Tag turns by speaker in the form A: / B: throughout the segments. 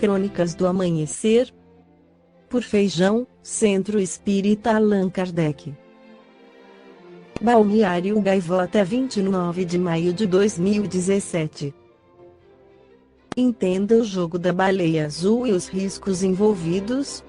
A: Crônicas do Amanhecer, por Feijão, Centro Espírita Allan Kardec. Balneário Gaivota, 29 de maio de 2017. Entenda o jogo da baleia azul e os riscos envolvidos.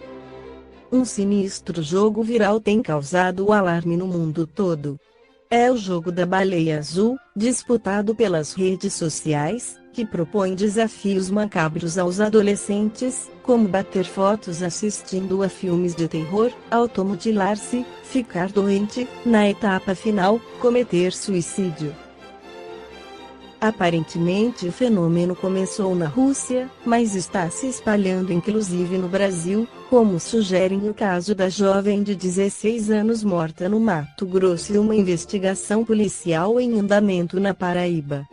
A: Um sinistro jogo viral tem causado alarme no mundo todo. É o jogo da baleia azul, disputado pelas redes sociais, que propõe desafios macabros aos adolescentes, como bater fotos assistindo a filmes de terror, automutilar-se, ficar doente, na etapa final, cometer suicídio. Aparentemente o fenômeno começou na Rússia, mas está se espalhando inclusive no Brasil, como sugerem o caso da jovem de 16 anos morta no Mato Grosso e uma investigação policial em andamento na Paraíba.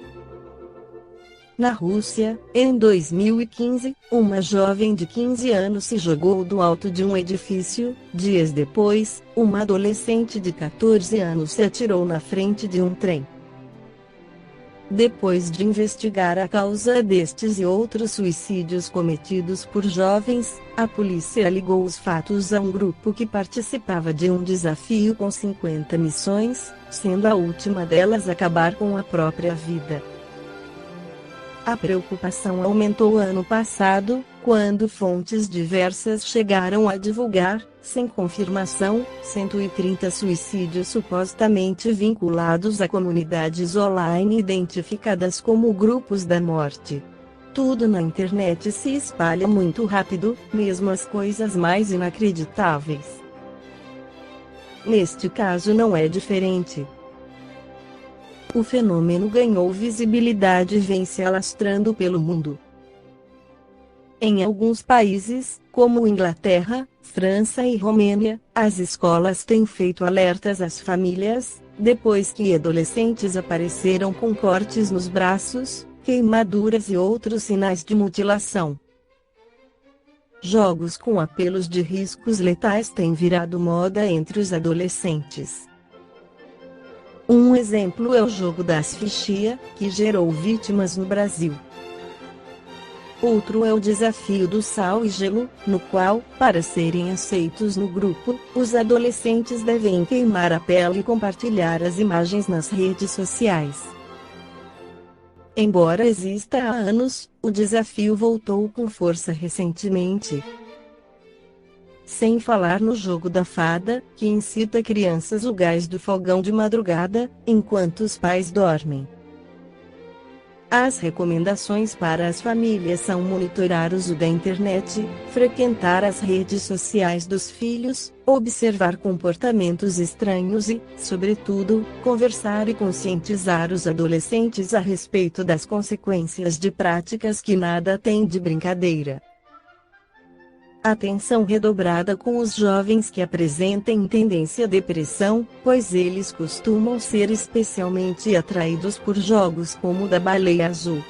A: Na Rússia, em 2015, uma jovem de 15 anos se jogou do alto de um edifício. Dias depois, uma adolescente de 14 anos se atirou na frente de um trem. Depois de investigar a causa destes e outros suicídios cometidos por jovens, a polícia ligou os fatos a um grupo que participava de um desafio com 50 missões, sendo a última delas acabar com a própria vida. A preocupação aumentou ano passado, quando fontes diversas chegaram a divulgar, sem confirmação, 130 suicídios supostamente vinculados a comunidades online identificadas como grupos da morte. Tudo na internet se espalha muito rápido, mesmo as coisas mais inacreditáveis. Neste caso não é diferente. O fenômeno ganhou visibilidade e vem se alastrando pelo mundo. Em alguns países, como Inglaterra, França e Romênia, as escolas têm feito alertas às famílias, depois que adolescentes apareceram com cortes nos braços, queimaduras e outros sinais de mutilação. Jogos com apelos de riscos letais têm virado moda entre os adolescentes. Um exemplo é o jogo da asfixia, que gerou vítimas no Brasil. Outro é o desafio do sal e gelo, no qual, para serem aceitos no grupo, os adolescentes devem queimar a pele e compartilhar as imagens nas redes sociais. Embora exista há anos, o desafio voltou com força recentemente. Sem falar no jogo da fada, que incita crianças ao gás do fogão de madrugada, enquanto os pais dormem. As recomendações para as famílias são monitorar o uso da internet, frequentar as redes sociais dos filhos, observar comportamentos estranhos e, sobretudo, conversar e conscientizar os adolescentes a respeito das consequências de práticas que nada têm de brincadeira. Atenção redobrada com os jovens que apresentem tendência à depressão, pois eles costumam ser especialmente atraídos por jogos como o da baleia azul.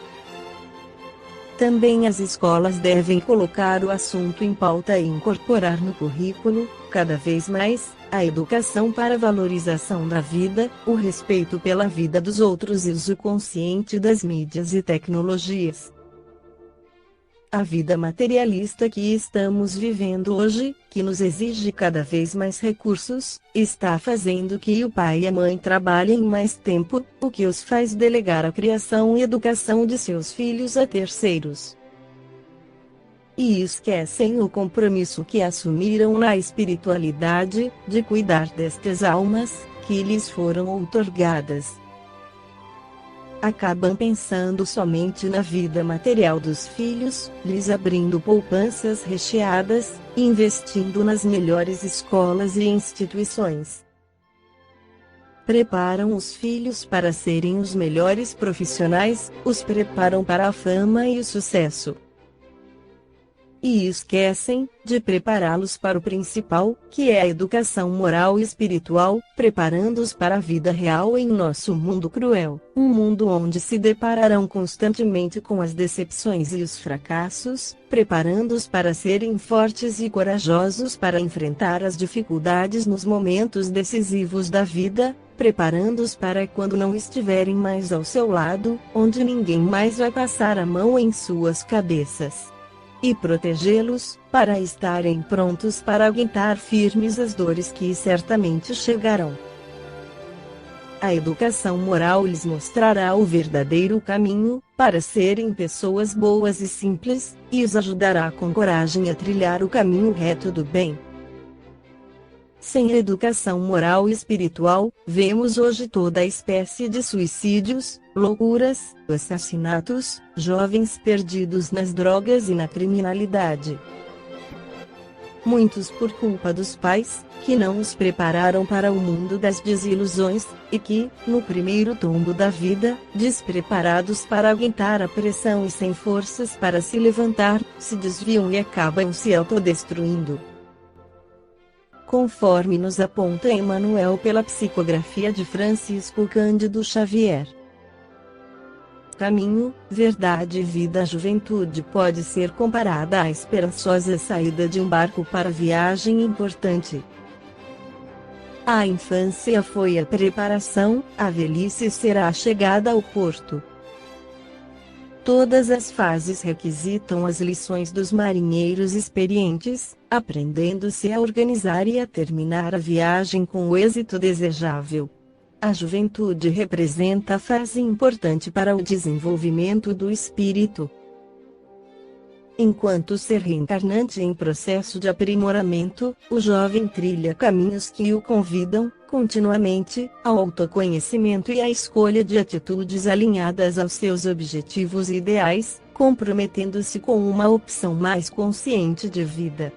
A: Também as escolas devem colocar o assunto em pauta e incorporar no currículo, cada vez mais, a educação para a valorização da vida, o respeito pela vida dos outros e o uso consciente das mídias e tecnologias. A vida materialista que estamos vivendo hoje, que nos exige cada vez mais recursos, está fazendo que o pai e a mãe trabalhem mais tempo, o que os faz delegar a criação e educação de seus filhos a terceiros. E esquecem o compromisso que assumiram na espiritualidade, de cuidar destas almas, que lhes foram outorgadas. Acabam pensando somente na vida material dos filhos, lhes abrindo poupanças recheadas, investindo nas melhores escolas e instituições. Preparam os filhos para serem os melhores profissionais, os preparam para a fama e o sucesso. E esquecem de prepará-los para o principal, que é a educação moral e espiritual, preparando-os para a vida real em nosso mundo cruel, um mundo onde se depararão constantemente com as decepções e os fracassos, preparando-os para serem fortes e corajosos para enfrentar as dificuldades nos momentos decisivos da vida, preparando-os para quando não estiverem mais ao seu lado, onde ninguém mais vai passar a mão em suas cabeças. e protegê-los, para estarem prontos para aguentar firmes as dores que certamente chegarão. A educação moral lhes mostrará o verdadeiro caminho, para serem pessoas boas e simples, e os ajudará com coragem a trilhar o caminho reto do bem. Sem educação moral e espiritual, vemos hoje toda a espécie de suicídios, loucuras, assassinatos, jovens perdidos nas drogas e na criminalidade. Muitos por culpa dos pais, que não os prepararam para o mundo das desilusões, e que, no primeiro tombo da vida, despreparados para aguentar a pressão e sem forças para se levantar, se desviam e acabam se autodestruindo. Conforme nos aponta Emmanuel pela psicografia de Francisco Cândido Xavier. Caminho, verdade e vida. A juventude pode ser comparada à esperançosa saída de um barco para viagem importante. A infância foi a preparação, a velhice será a chegada ao porto. Todas as fases requisitam as lições dos marinheiros experientes, aprendendo-se a organizar e a terminar a viagem com o êxito desejável. A juventude representa a fase importante para o desenvolvimento do espírito. Enquanto ser reencarnante em processo de aprimoramento, o jovem trilha caminhos que o convidam, continuamente, ao autoconhecimento e à escolha de atitudes alinhadas aos seus objetivos e ideais, comprometendo-se com uma opção mais consciente de vida.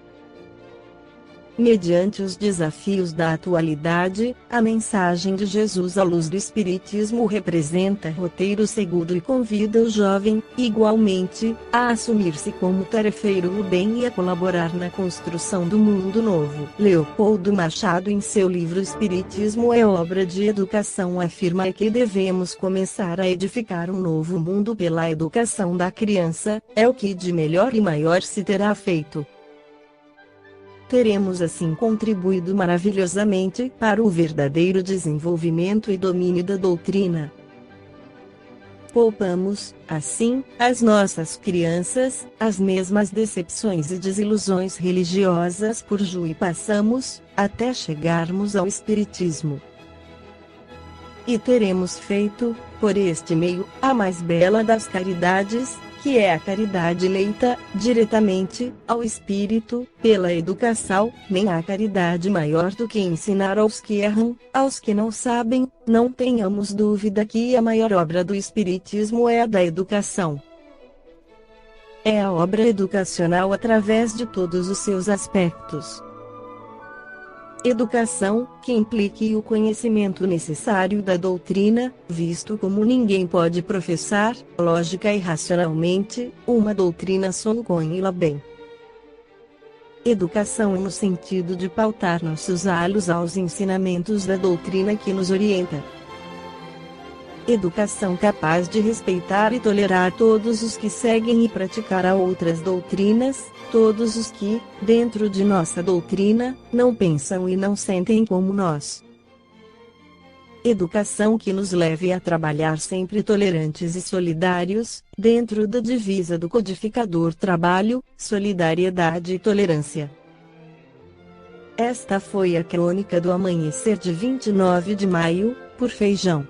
A: Mediante os desafios da atualidade, a mensagem de Jesus à luz do Espiritismo representa roteiro seguro e convida o jovem, igualmente, a assumir-se como tarefeiro no bem e a colaborar na construção do mundo novo. Leopoldo Machado, em seu livro Espiritismo é obra de educação, afirma que devemos começar a edificar um novo mundo pela educação da criança, é o que de melhor e maior se terá feito. Teremos assim contribuído maravilhosamente para o verdadeiro desenvolvimento e domínio da doutrina. Poupamos, assim, às nossas crianças, as mesmas decepções e desilusões religiosas por Ju e passamos, até chegarmos ao Espiritismo. E teremos feito, por este meio, a mais bela das caridades, que é a caridade eleita, diretamente, ao Espírito, pela educação. Nem há caridade maior do que ensinar aos que erram, aos que não sabem. Não tenhamos dúvida que a maior obra do Espiritismo é a da educação. É a obra educacional através de todos os seus aspectos. Educação, que implique o conhecimento necessário da doutrina, visto como ninguém pode professar, lógica e racionalmente, uma doutrina sonhá-la bem. Educação no sentido de pautar nossos olhos aos ensinamentos da doutrina que nos orienta. Educação capaz de respeitar e tolerar todos os que seguem e praticar a outras doutrinas, todos os que, dentro de nossa doutrina, não pensam e não sentem como nós. Educação que nos leve a trabalhar sempre tolerantes e solidários, dentro da divisa do codificador trabalho, solidariedade e tolerância. Esta foi a crônica do amanhecer de 29 de maio, por Feijão.